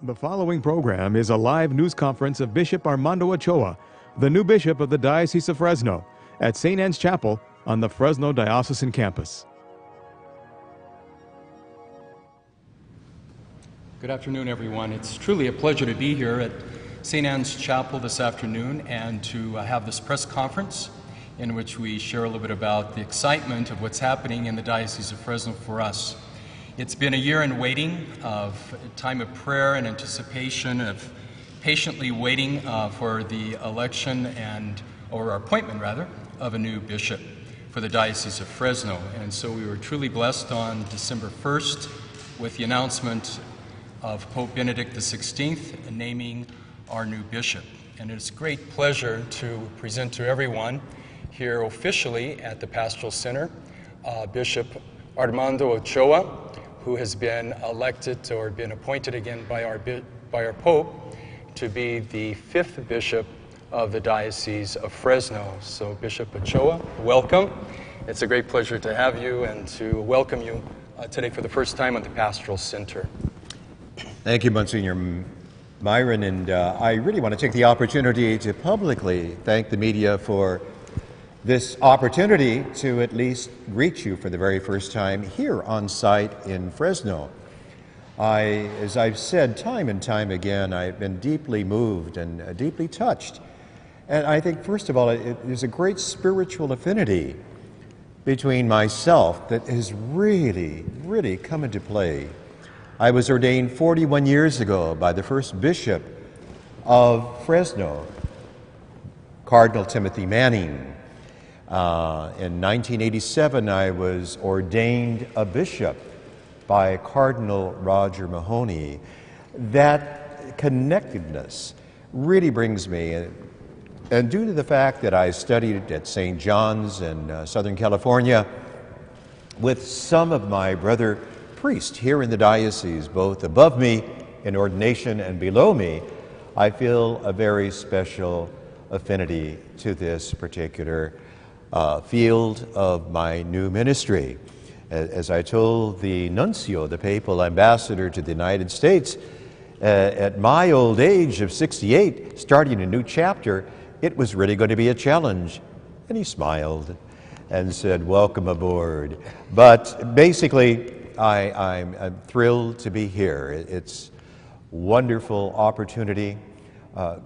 The following program is a live news conference of Bishop Armando Ochoa, the new bishop of the Diocese of Fresno, at St. Anne's Chapel on the Fresno Diocesan campus. Good afternoon, everyone. It's truly a pleasure to be here at St. Anne's Chapel this afternoon and to have this press conference in which we share a little bit about the excitement of what's happening in the Diocese of Fresno for us. It's been a year in waiting, of a time of prayer and anticipation, of patiently waiting for the election or appointment rather, of a new bishop for the Diocese of Fresno. And so we were truly blessed on December 1st with the announcement of Pope Benedict XVI naming our new bishop. And it's a great pleasure to present to everyone here officially at the Pastoral Center, Bishop Armando Ochoa, who has been elected or been appointed again by our Pope to be the 5th bishop of the Diocese of Fresno. So Bishop Ochoa, welcome. It's a great pleasure to have you and to welcome you today for the first time at the Pastoral Center. Thank you, Monsignor Myron, and I really want to take the opportunity to publicly thank the media for this opportunity to at least greet you for the very first time here on site in Fresno. As I've said time and time again, I've been deeply moved and deeply touched. And I think, first of all, there's a great spiritual affinity between myself that has really, really come into play. I was ordained 41 years ago by the first bishop of Fresno, Cardinal Timothy Manning. In 1987, I was ordained a bishop by Cardinal Roger Mahoney. That connectedness really brings me, and due to the fact that I studied at St. John's in Southern California with some of my brother priests here in the diocese, both above me in ordination and below me, I feel a very special affinity to this particular field of my new ministry. As I told the nuncio, the papal ambassador to the United States, at my old age of 68, starting a new chapter, it was really going to be a challenge. And he smiled and said, "Welcome aboard." But basically, I'm thrilled to be here. It's a wonderful opportunity.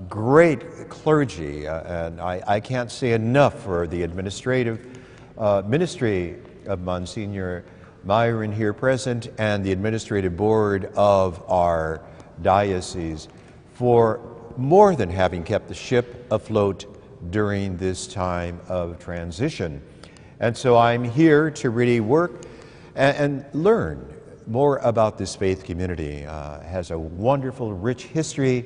Great clergy, and I can't say enough for the administrative ministry of Monsignor Myron here present and the administrative board of our diocese for more than having kept the ship afloat during this time of transition. And so I'm here to really work and learn more about this faith community. It has a wonderful, rich history,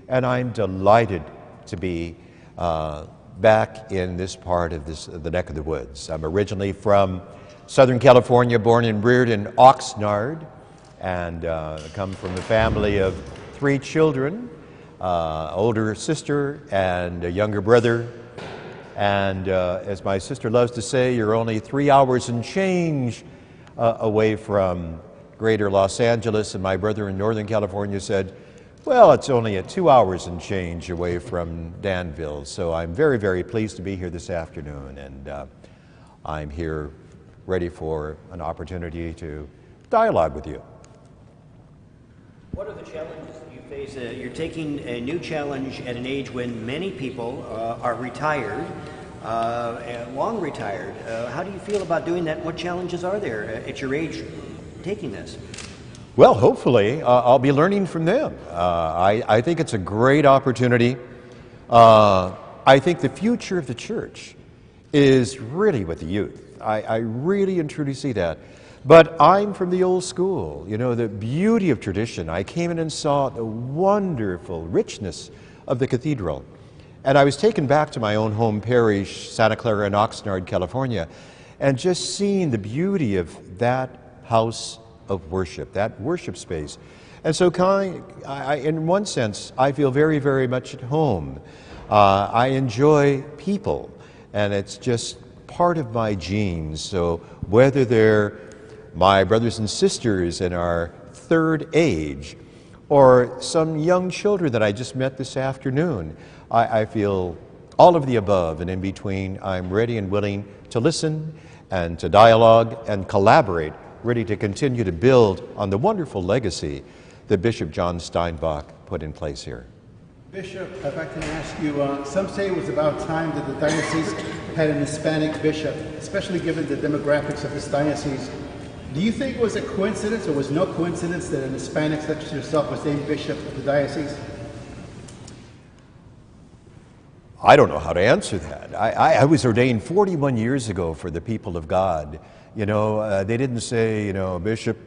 and I'm delighted to be back in this part of the neck of the woods. I'm originally from Southern California, born and reared in Oxnard, and come from a family of 3 children, older sister and a younger brother. And as my sister loves to say, you're only 3 hours and change away from greater Los Angeles, and my brother in Northern California said, well, it's only 2 hours and change away from Danville. So I'm very, very pleased to be here this afternoon, and I'm here ready for an opportunity to dialogue with you. What are the challenges that you face? You're taking a new challenge at an age when many people are retired, long retired. How do you feel about doing that? What challenges are there at your age taking this? Well, hopefully, I'll be learning from them. I think it's a great opportunity. I think the future of the church is really with the youth. I really and truly see that. But I'm from the old school, you know, the beauty of tradition. I came in and saw the wonderful richness of the cathedral. And I was taken back to my own home parish, Santa Clara in Oxnard, California, and just seeing the beauty of that house of worship, that worship space. And so in one sense, I feel very, very much at home. I enjoy people, and it's just part of my genes. So whether they're my brothers and sisters in our third age, or some young children that I just met this afternoon. I feel all of the above and in between. I'm ready and willing to listen and to dialogue and collaborate, ready to continue to build on the wonderful legacy that Bishop John Steinbach put in place here. Bishop, if I can ask you, some say it was about time that the diocese had an Hispanic bishop, especially given the demographics of this diocese. Do you think it was a coincidence, or was no coincidence, that an Hispanic such as yourself was named bishop of the diocese? I don't know how to answer that. I was ordained 41 years ago for the people of God. You know, they didn't say, you know, Bishop,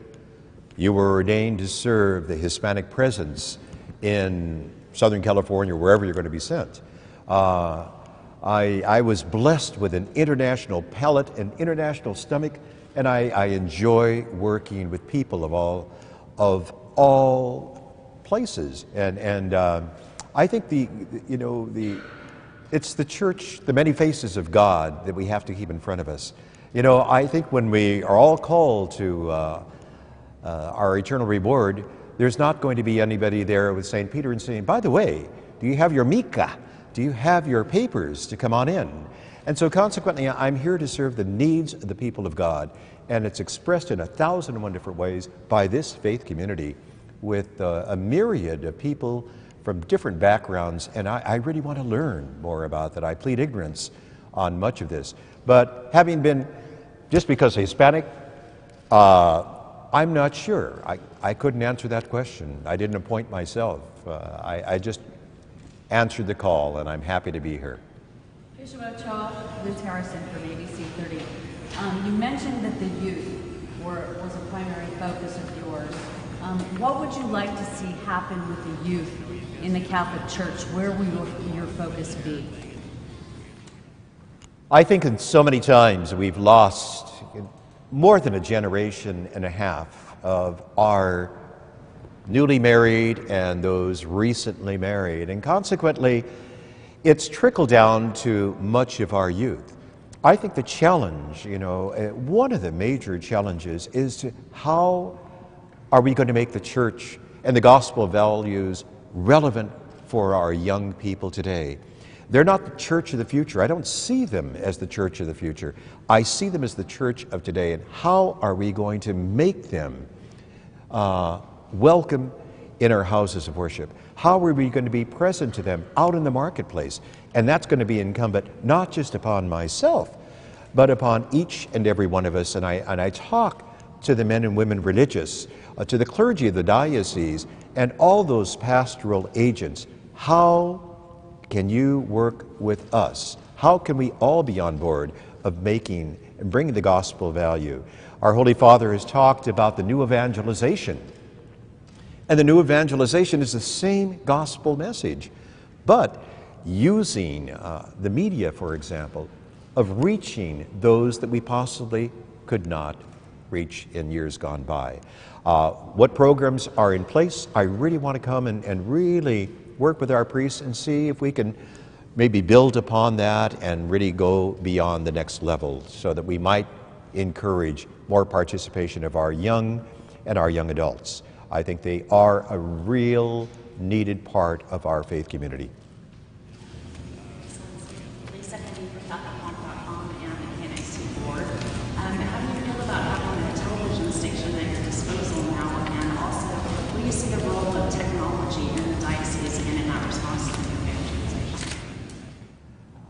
you were ordained to serve the Hispanic presence in Southern California, wherever you're going to be sent. I was blessed with an international palate, an international stomach, and I enjoy working with people of all places. And I think it's the church, the many faces of God that we have to keep in front of us. You know, I think when we are all called to our eternal reward, there's not going to be anybody there with St. Peter and saying, by the way, do you have your mica? Do you have your papers to come on in? And so consequently, I'm here to serve the needs of the people of God. And it's expressed in 1,001 different ways by this faith community with a myriad of people from different backgrounds. And I really want to learn more about that. I plead ignorance on much of this. But having been, just because Hispanic, I'm not sure. I couldn't answer that question. I didn't appoint myself. I just answered the call, and I'm happy to be here. Bishop Ochoa, Liz Harrison from ABC 30. You mentioned that the youth was a primary focus of yours. What would you like to see happen with the youth in the Catholic Church? Where will your focus be? I think in so many times we've lost more than a generation and a half of our newly married and those recently married. And consequently, it's trickled down to much of our youth. I think the challenge, one of the major challenges is how are we going to make the church and the gospel values relevant for our young people today? They're not the church of the future. I don't see them as the church of the future. I see them as the church of today. And how are we going to make them welcome in our houses of worship? How are we going to be present to them out in the marketplace? And that's going to be incumbent not just upon myself, but upon each and every one of us. And I talk to the men and women religious, to the clergy of the diocese, and all those pastoral agents. How can you work with us? How can we all be on board of making and bringing the gospel value? Our Holy Father has talked about the new evangelization. And the new evangelization is the same gospel message, but using the media, for example, of reaching those that we possibly could not reach in years gone by. What programs are in place? I really want to come and really work with our priests and see if we can maybe build upon that and really go beyond the next level so that we might encourage more participation of our young and our young adults. I think they are a real needed part of our faith community. Lisa Hendy for CatholicHome.com and the KNIC board. How do you feel about having a television station at your disposal now, and also will you see the role of technology in the diocese and in that response to the evangelization?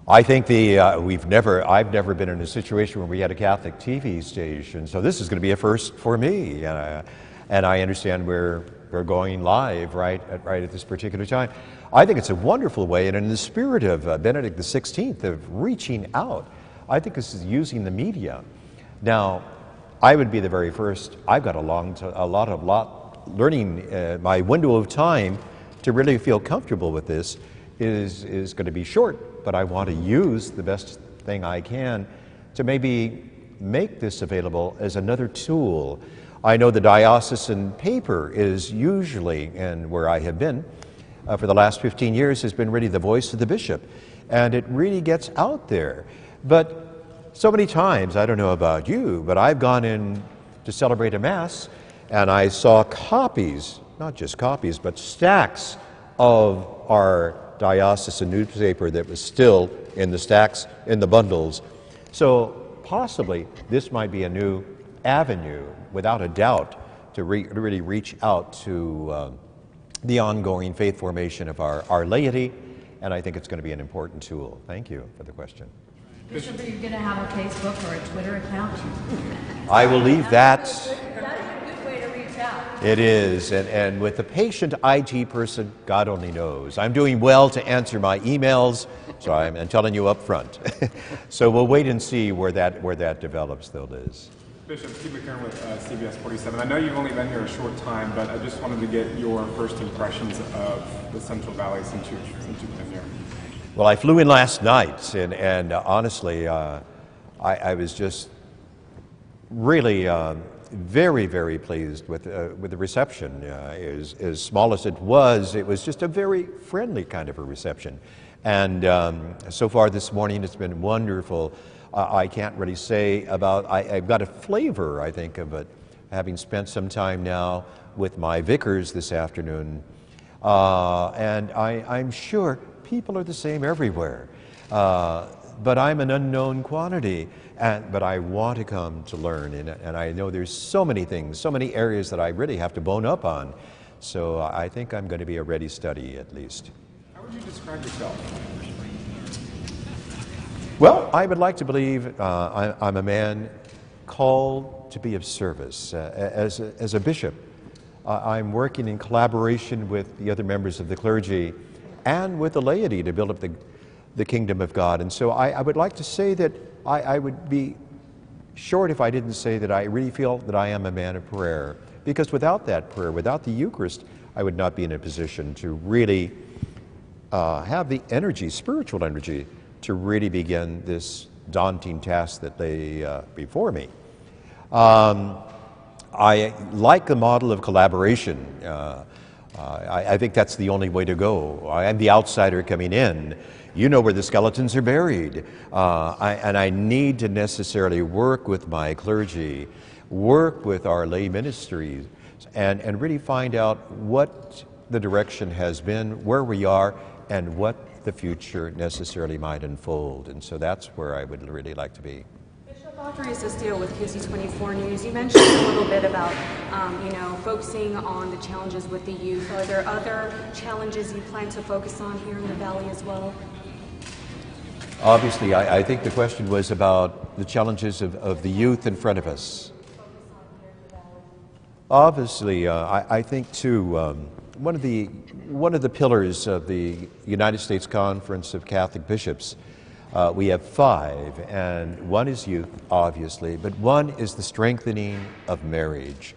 I think I've never been in a situation where we had a Catholic TV station, so this is going to be a first for me. And I understand we're going live right at this particular time. I think it's a wonderful way, and in the spirit of Benedict XVI of reaching out, I think this is using the media. Now, I would be the very first. I've got a lot learning. My window of time to really feel comfortable with this is going to be short, but I want to use the best thing I can to maybe make this available as another tool. I know the diocesan paper is usually, and where I have been for the last 15 years, has been really the voice of the bishop. And it really gets out there. But so many times, I don't know about you, but I've gone in to celebrate a Mass, and I saw copies not just copies, but stacks of our diocesan newspaper that was still in the stacks, in the bundles. So possibly this might be a new avenue, without a doubt, to really reach out to the ongoing faith formation of our laity, and I think it's going to be an important tool. Thank you for the question. Bishop, are you going to have a Facebook or a Twitter account? I will leave that. That's a good way to reach out. It is, and with the patient IT person, God only knows. I'm doing well to answer my emails, so I'm telling you up front. So we'll wait and see where that develops, though, Liz. Bishop, Steve McKern with CBS 47. I know you've only been here a short time, but I just wanted to get your first impressions of the Central Valley since you've been here. Well, I flew in last night, and honestly, I was just really very, very pleased with the reception. As small as it was just a very friendly kind of a reception. And so far this morning, it's been wonderful. I can't really say about, I've got a flavor, I think, of it, having spent some time now with my vicars this afternoon. And I'm sure people are the same everywhere. But I'm an unknown quantity, but I want to come to learn. And I know there's so many things, so many areas that I really have to bone up on. So I think I'm going to be a ready study, at least. How would you describe yourself? Well, I would like to believe I'm a man called to be of service. As a bishop, I'm working in collaboration with the other members of the clergy and with the laity to build up the kingdom of God. And so I would like to say that I would be short if I didn't say that I really feel that I am a man of prayer. Because without that prayer, without the Eucharist, I would not be in a position to really have the energy, spiritual energy, to really begin this daunting task that lay before me. I like the model of collaboration. I think that's the only way to go. I am the outsider coming in. You know where the skeletons are buried. And I need to necessarily work with my clergy, work with our lay ministries, and really find out what the direction has been, where we are, and what the future necessarily might unfold. And so that's where I would really like to be. Bishop Audrey Assistio with KC24 News. You mentioned a little bit about, focusing on the challenges with the youth. Are there other challenges you plan to focus on here in the Valley as well? Obviously, I think the question was about the challenges of the youth in front of us. Obviously, I think too, one of the pillars of the United States Conference of Catholic Bishops, we have 5, and one is youth, obviously, but one is the strengthening of marriage.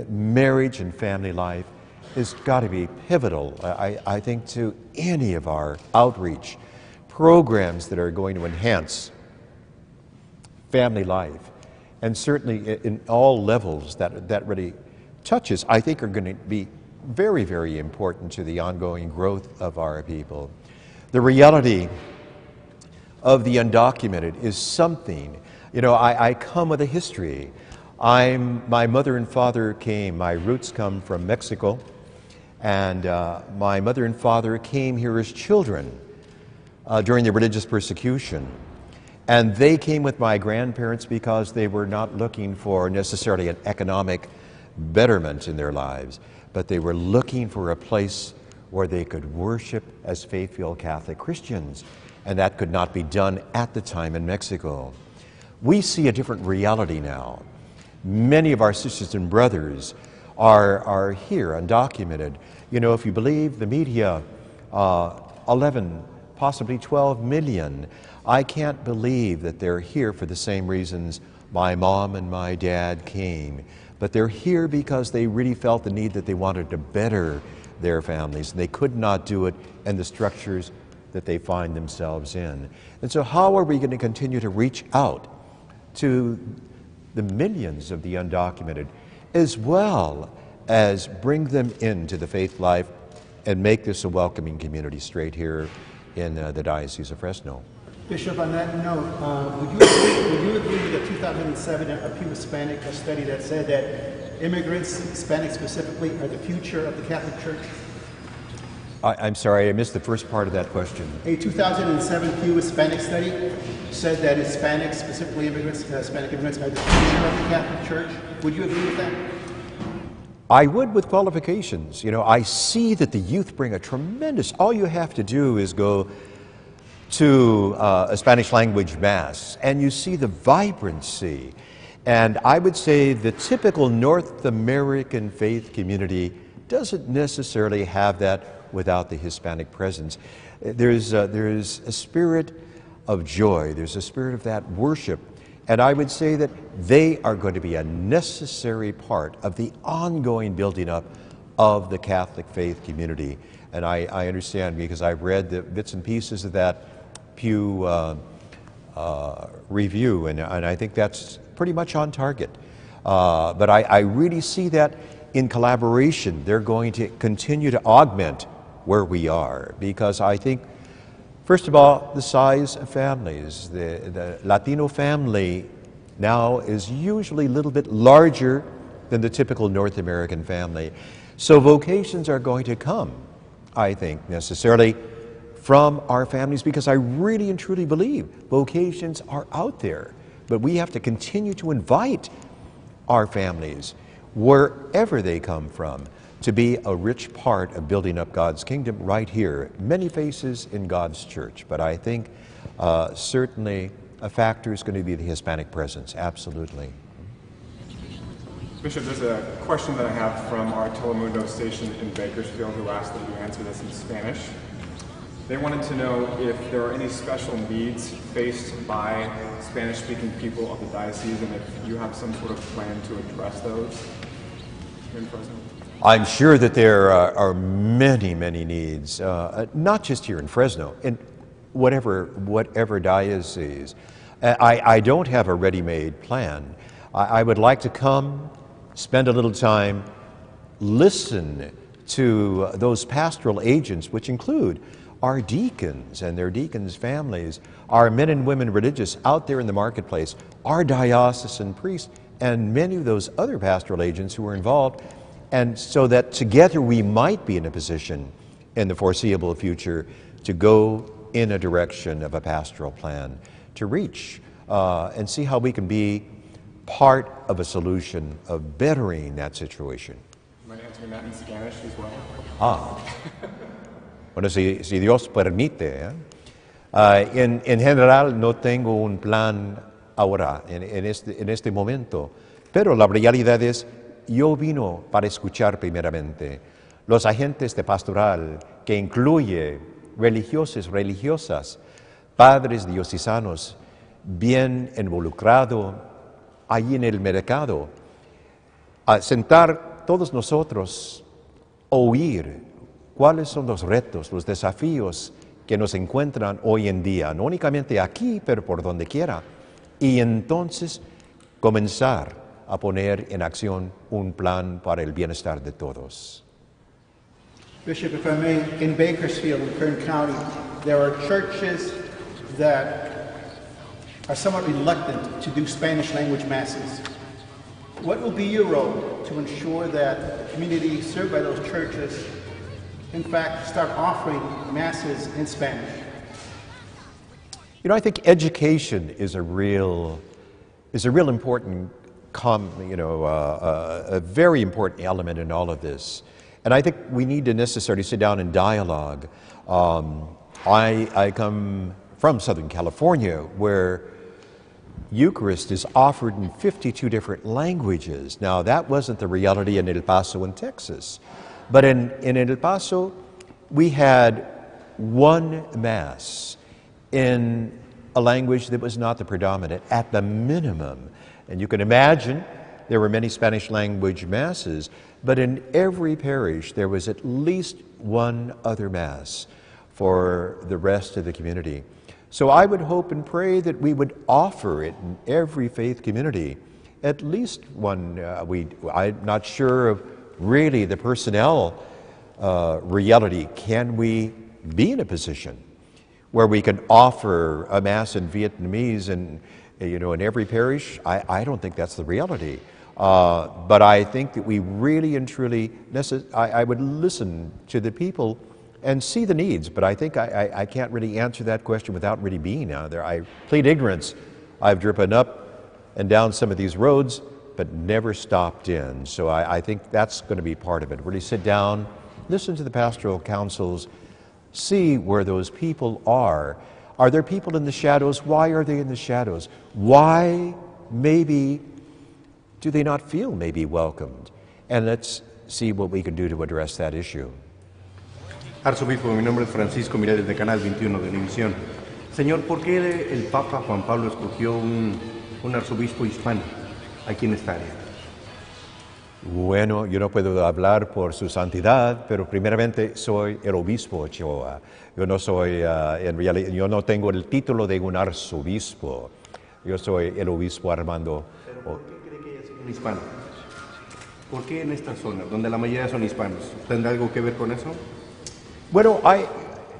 Marriage and family life has got to be pivotal, I think, to any of our outreach programs that are going to enhance family life. And certainly in all levels that really touches, I think, are going to be very, very important to the ongoing growth of our people. The reality of the undocumented is something. I come with a history. My mother and father came, my roots come from Mexico, and my mother and father came here as children during the religious persecution. And they came with my grandparents because they were not looking for necessarily an economic betterment in their lives, but they were looking for a place where they could worship as faith-filled Catholic Christians, and that could not be done at the time in Mexico. We see a different reality now. Many of our sisters and brothers are here, undocumented. If you believe the media, 11, possibly 12 million. I can't believe that they're here for the same reasons my mom and my dad came. But they're here because they really felt the need that they wanted to better their families. They could not do it in the structures that they find themselves in. And so how are we going to continue to reach out to the millions of the undocumented, as well as bring them into the faith life and make this a welcoming community straight here in the Diocese of Fresno? Bishop, on that note, would you agree with the 2007 Pew Hispanic study that said that immigrants, Hispanics specifically, are the future of the Catholic Church? I'm sorry, I missed the first part of that question. A 2007 Pew Hispanic study said that Hispanics, specifically immigrants, Hispanic immigrants, are the future of the Catholic Church. Would you agree with that? I would, with qualifications. You know, I see that the youth bring a tremendous, all you have to do is go to a Spanish language mass and you see the vibrancy. And I would say the typical North American faith community doesn't necessarily have that without the Hispanic presence. There's a spirit of joy. There's a spirit of that worship. And I would say that they are going to be a necessary part of the ongoing building up of the Catholic faith community. And I understand because I've read the bits and pieces of that Pew review, and I think that's pretty much on target. But I really see that in collaboration, they're going to continue to augment where we are, because I think, first of all, the size of families. The Latino family now is usually a little bit larger than the typical North American family. So vocations are going to come, I think, necessarily from our families, because I really and truly believe vocations are out there. But we have to continue to invite our families, wherever they come from, to be a rich part of building up God's kingdom right here. Many faces in God's church, but I think certainly a factor is going to be the Hispanic presence, absolutely. Bishop, there's a question that I have from our Telemundo station in Bakersfield who asked that you answer this in Spanish. They wanted to know if there are any special needs faced by Spanish-speaking people of the diocese and if you have some sort of plan to address those here in Fresno. I'm sure that there are many, many needs, not just here in Fresno, in whatever diocese. I don't have a ready-made plan. I would like to come, spend a little time, listen to those pastoral agents, which include our deacons and their deacons' families, our men and women religious out there in the marketplace, our diocesan priests, and many of those other pastoral agents who are involved, and so that together we might be in a position in the foreseeable future to go in a direction of a pastoral plan, to reach and see how we can be part of a solution of bettering that situation. You might answer that in Spanish as well. Bueno, si Dios permite, en general no tengo un plan ahora, en este momento, pero la realidad es, yo vino para escuchar primeramente los agentes de pastoral, que incluye religiosos, religiosas, padres diocesanos, bien involucrado allí en el mercado, a sentar todos nosotros, oír cuáles son los retos, los desafíos que nos encuentran hoy en día, no únicamente aquí, pero por donde quiera, y entonces comenzar a poner en acción un plan para el bienestar de todos. Bishop, if I may, in Bakersfield, in Kern County, there are churches that are somewhat reluctant to do Spanish language masses. What will be your role to ensure that the community served by those churches in fact start offering masses in Spanish? You know, I think education is a real important, a very important element in all of this. And I think we need to necessarily sit down and dialogue. I come from Southern California, where Eucharist is offered in 52 different languages. Now, that wasn't the reality in El Paso in Texas. But in El Paso, we had one Mass in a language that was not the predominant, at the minimum. And you can imagine there were many Spanish language Masses, but in every parish there was at least one other Mass for the rest of the community. So I would hope and pray that we would offer it in every faith community, at least one. I'm not sure of really the personnel reality. Can we be in a position where we can offer a Mass in Vietnamese and in every parish? I don't think that's the reality. But I think that we really and truly, I would listen to the people and see the needs, but I think I can't really answer that question without really being out there. I plead ignorance. I've driven up and down some of these roads, but never stopped in. So I think that's going to be part of it. Really sit down, listen to the pastoral councils, see where those people are. Are there people in the shadows? Why are they in the shadows? Why maybe do they not feel maybe welcomed? And let's see what we can do to address that issue. Arzobispo, mi nombre es Francisco Mireles de Canal 21 de Univisión. Señor, ¿por qué el Papa Juan Pablo escogió un arzobispo hispano aquí en esta área? Bueno, yo no puedo hablar por su santidad, pero primeramente soy el obispo Ochoa. Yo no soy, en realidad, yo no tengo el título de un arzobispo. Yo soy el obispo Armando. ¿Pero por qué cree que haya sido un hispano? ¿Por qué en esta zona, donde la mayoría son hispanos? ¿Tendrá algo que ver con eso? Bueno,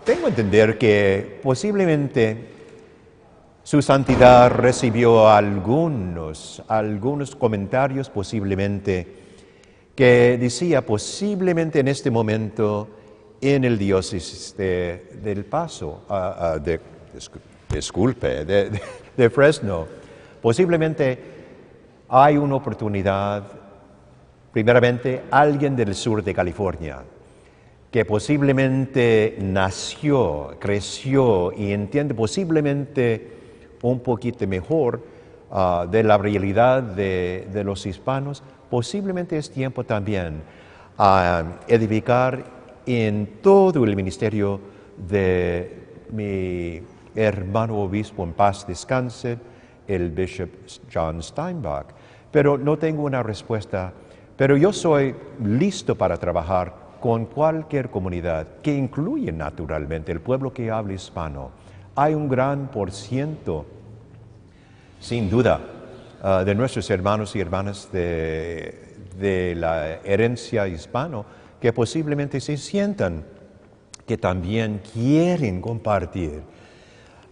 tengo que entender que posiblemente su santidad recibió algunos comentarios posiblemente que decía posiblemente en este momento en el diócesis del Paso, de Fresno, posiblemente hay una oportunidad, primeramente alguien del sur de California, que posiblemente nació, creció y entiende posiblemente un poquito mejor de la realidad de los hispanos, posiblemente es tiempo también a edificar en todo el ministerio de mi hermano obispo en paz descanse, el Bishop John Steinbach. Pero no tengo una respuesta, pero yo soy listo para trabajar con cualquier comunidad que incluye naturalmente el pueblo que habla hispano. Hay un gran porciento, sin duda, de nuestros hermanos y hermanas de la herencia hispano que posiblemente se sientan que también quieren compartir.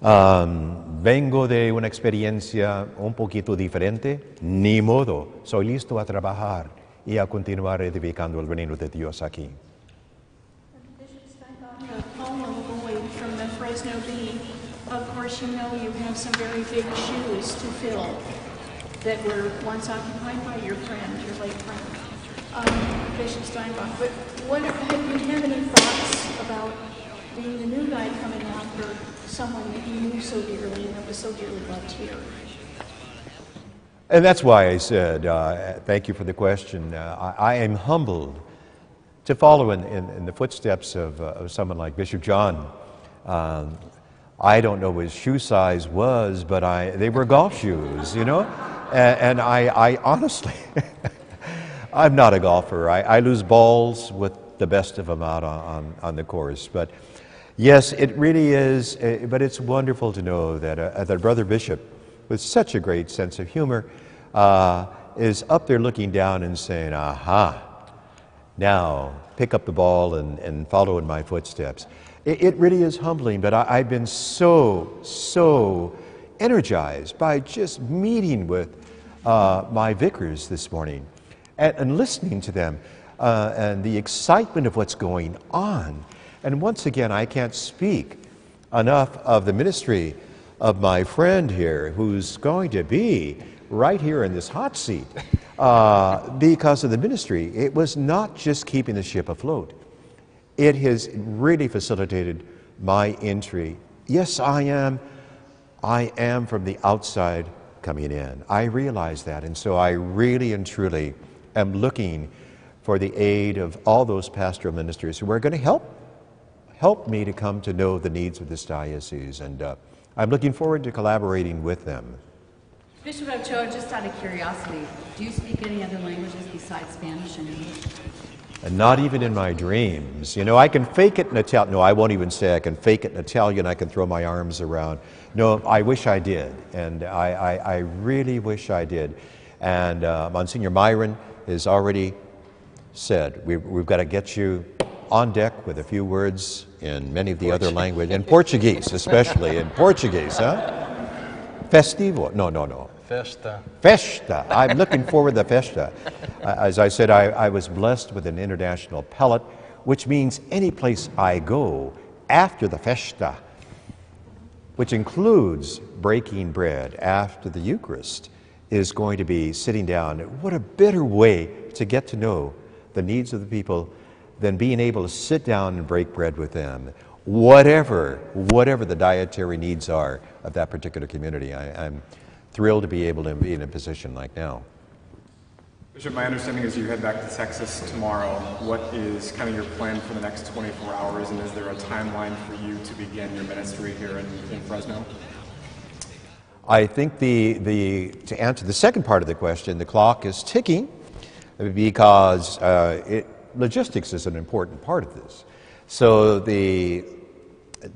Vengo de una experiencia un poquito diferente, ni modo, soy listo a trabajar y a continuar edificando el reino de Dios aquí. Bishop Steinbach, Paula Boyd from the Fresno Bee. Of course, you know you have some very big shoes to fill that were once occupied by your friend, your late friend, Bishop Steinbach. But have you had any thoughts about being the new guy coming after someone that you knew so dearly and that was so dearly loved here? And that's why I said, thank you for the question. I am humbled to follow in the footsteps of someone like Bishop John. I don't know what his shoe size was, but they were golf shoes, you know? And I honestly, I'm not a golfer. I lose balls with the best of them out on the course. But yes, it really is, but it's wonderful to know that Brother Bishop, with such a great sense of humor, is up there looking down and saying, aha, now pick up the ball and follow in my footsteps. It really is humbling, but I've been so energized by just meeting with my vicars this morning and listening to them and the excitement of what's going on. And once again, I can't speak enough of the ministry of my friend here who's going to be right here in this hot seat because of the ministry. It was not just keeping the ship afloat. It has really facilitated my entry. Yes, I am from the outside coming in. I realize that, and so I really and truly am looking for the aid of all those pastoral ministers who are going to help me to come to know the needs of this diocese, and I'm looking forward to collaborating with them. Bishop Ochoa, just out of curiosity, do you speak any other languages besides Spanish and English? And not even in my dreams. You know, I can fake it in Italian. No, I won't even say I can fake it in Italian. I can throw my arms around. No, I wish I did. And I really wish I did. And Monsignor Myron has already said, we've got to get you on deck with a few words in many of the other languages, in Portuguese especially, in Portuguese, huh? Festivo? No. Festa. Festa. I'm looking forward to Festa. As I said, I was blessed with an international pellet, which means any place I go after the Festa, which includes breaking bread after the Eucharist, is going to be sitting down. What a better way to get to know the needs of the people than being able to sit down and break bread with them, whatever the dietary needs are of that particular community. I'm thrilled to be able to be in a position like now. Bishop, my understanding is you head back to Texas tomorrow. What is kind of your plan for the next 24 hours, and is there a timeline for you to begin your ministry here in Fresno? I think to answer the second part of the question, the clock is ticking because logistics is an important part of this. So the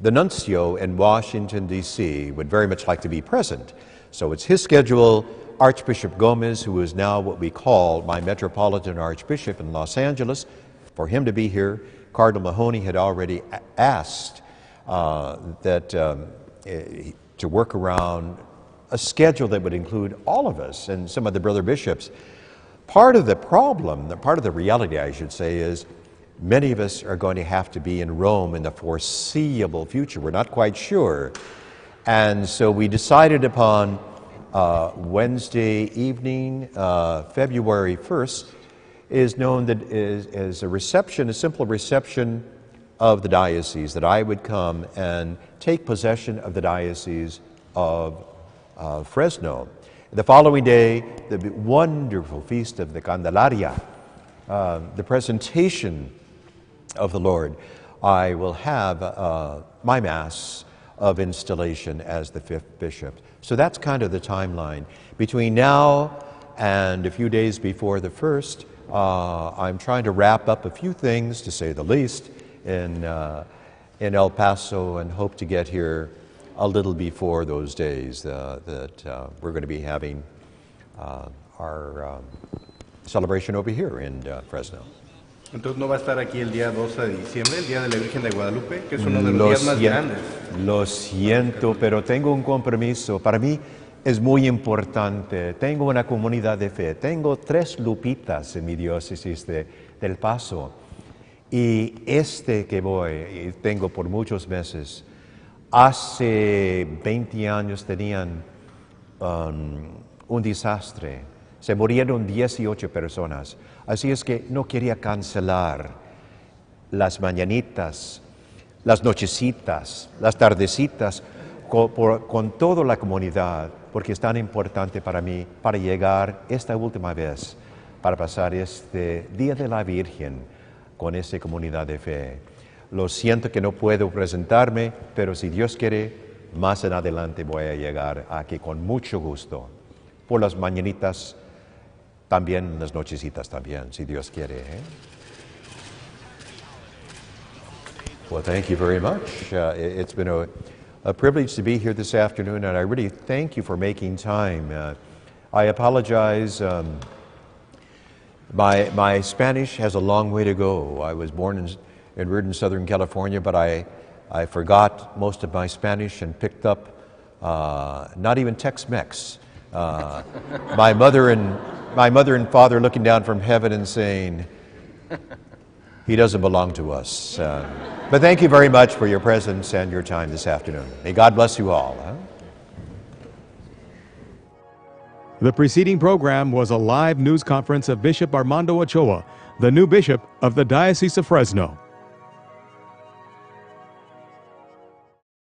nuncio in Washington, D.C. would very much like to be present. So it's his schedule. Archbishop Gomez, who is now what we call my Metropolitan Archbishop in Los Angeles, for him to be here. Cardinal Mahoney had already asked to work around a schedule that would include all of us and some of the brother bishops. Part of the problem, part of the reality, I should say, is many of us are going to have to be in Rome in the foreseeable future. We're not quite sure. And so we decided upon Wednesday evening, February 1st, is known that as a reception, a simple reception of the diocese, that I would come and take possession of the Diocese of Fresno. The following day, the wonderful feast of the Candelaria, the presentation of the Lord. I will have my Mass of installation as the 5th bishop. So that's kind of the timeline. Between now and a few days before the 1st, I'm trying to wrap up a few things, to say the least, in El Paso, and hope to get here a little before those days that we're going to be having our celebration over here in Fresno. Entonces no va a estar aquí el día 12 de diciembre, el día de la Virgen de Guadalupe, que es uno de los días más grandes. Lo siento, pero tengo un compromiso. Para mí es muy importante. Tengo una comunidad de fe. Tengo 3 lupitas en mi diócesis del Paso. Y que voy, y tengo por muchos meses, hace 20 años tenían un desastre. Se murieron 18 personas. Así es que no quería cancelar las mañanitas, las nochecitas, las tardecitas con toda la comunidad, porque es tan importante para mí, para llegar esta última vez, para pasar este Día de la Virgen con esa comunidad de fe. Lo siento que no puedo presentarme, pero si Dios quiere, más en adelante voy a llegar aquí con mucho gusto. Por las mañanitas, también las nochecitas también, si Dios quiere. Well, thank you very much. It's been a privilege to be here this afternoon, and I really thank you for making time. I apologize. My Spanish has a long way to go. I was born and reared in Southern California, but I forgot most of my Spanish and picked up not even Tex-Mex. My mother and father looking down from heaven and saying, he doesn't belong to us. But thank you very much for your presence and your time this afternoon. May God bless you all. The preceding program was a live news conference of Bishop Armando Ochoa, the new bishop of the Diocese of Fresno.